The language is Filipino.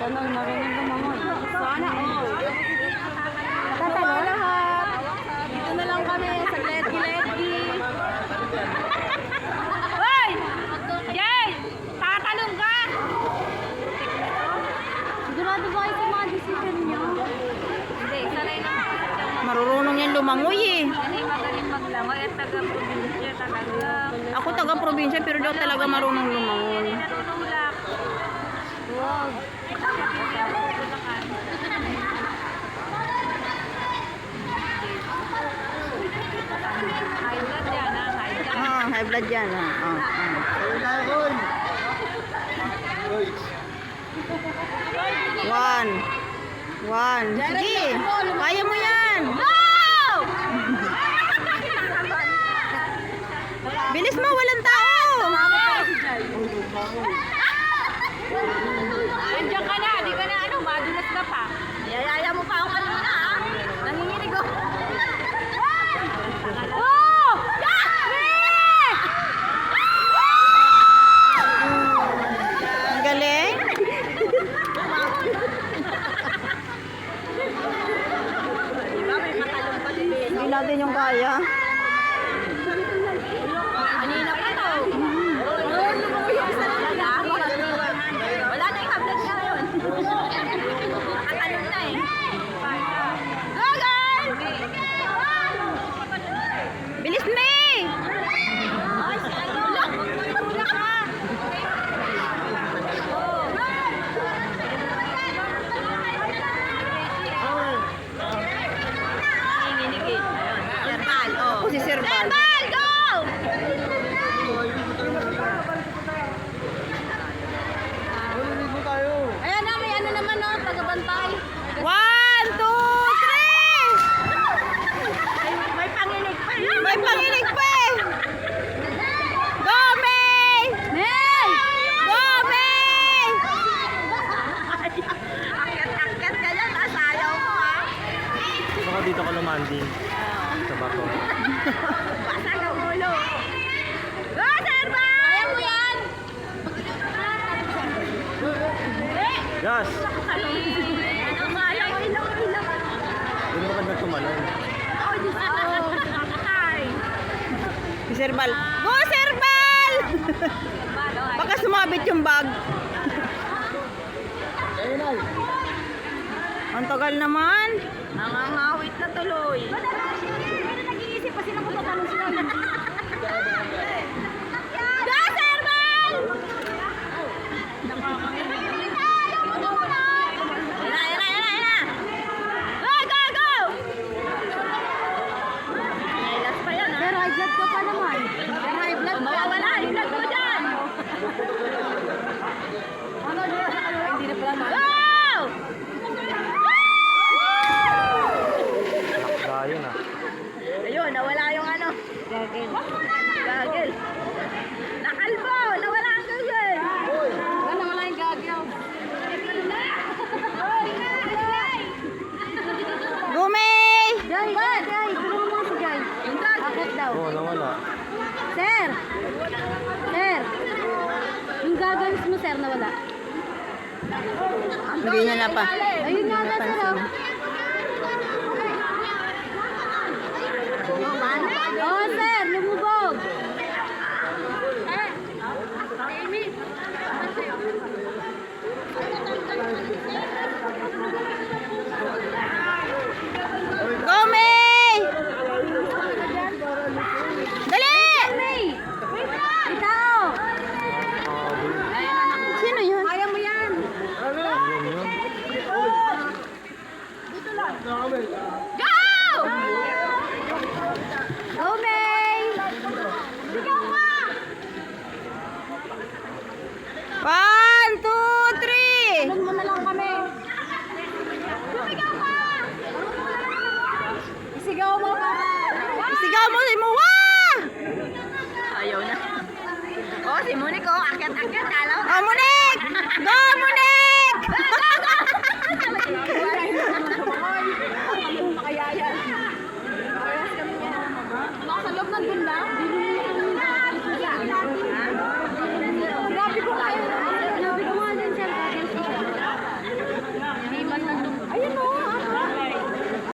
Sana marunong lumangoy. Sana all. Tatalo lahat. Dito na lang kami sa Gledgi. Hoy! Jay! Tatalong ka! Sigurado ba kayo sa mga decision niyo? Hindi, sanay na Marurunong yan lumangoy eh. Hindi magaling maglangoy at taga-probinsya talaga. Ako taga-probinsya pero daw talaga marunong lumangoy. Natutulak. Wow. Hindi ako tutulakan. High blood yan, ha? High blood. Ah, high blood yan. One. One. Sige. Kaya mo yan. Bilis mo, walang tao. Andiyan ka na, di ka na madulas ka pa. Yayaya mo pa ako kanina, ha? Nanginginig ako. Oh! Ang galing. Hindi natin yung kaya. Kanina pa to. Wala na yung hablag niya ngayon. Nakatalon na eh. Go, girl! Bilis, May! Ay, si ano? Tulak ka! Nanginginig eh. Verbal, oh. Ako si Sir Val. Verbal, go! Ayan na, may ano naman no, taga-bantay. 1, 2, 3! May panginig pa yun. May panginig pa eh! Go, May! May! Go, May! Akyat-akyat ka dyan, tapos ayaw mo ha. Baka dito ka lumanding sa bato. Basag ang ulo. Go, Serba! Kaya mo yan! Gas! Ano kaya mo? Ilaw. Hindi mo maganda tumalon. Oh, Diyos ko. Nakakatay. Si Sir Val. Go, Sir Val! Baka sumabit yung bag. Ang tagal naman. Nangangawit na tuloy. Nag-iisip pa sila kung tatanong sila. Go, Serban! Ina! Go! Nailas pa yan, ha? Pero high blood ka pa naman. Pero high blood mo. Mawawala, high blood mo dyan. Hindi na pala Go! Nakakayo na. Ayun, nawala yung ano. Gagel. Nakalbo! Nawala ang gagel. Wala yung gagyaw. Go, May! Jai, tulungan mo si Jai. Akit daw. Oo, nawala. Sir! Yung goggles mo, sir, nawala. Hindi niya na pa. Ayun nga na, sir, oh. Oh, sir, lumubog. Go, May! Dali! Ikaw! Sino yun? Kaya mo yan. Yun yun. Go! Go, May! Sigaw ka! 1, 2, 3! Tulungan mo na lang kami. Sigaw ka! Isigaw mo para. Sigaw mo, si Muwa! Ayaw na. Oh, si Monique, oh. Akyat-akyat. Kalaw. Oh, Monique! Go, Monique!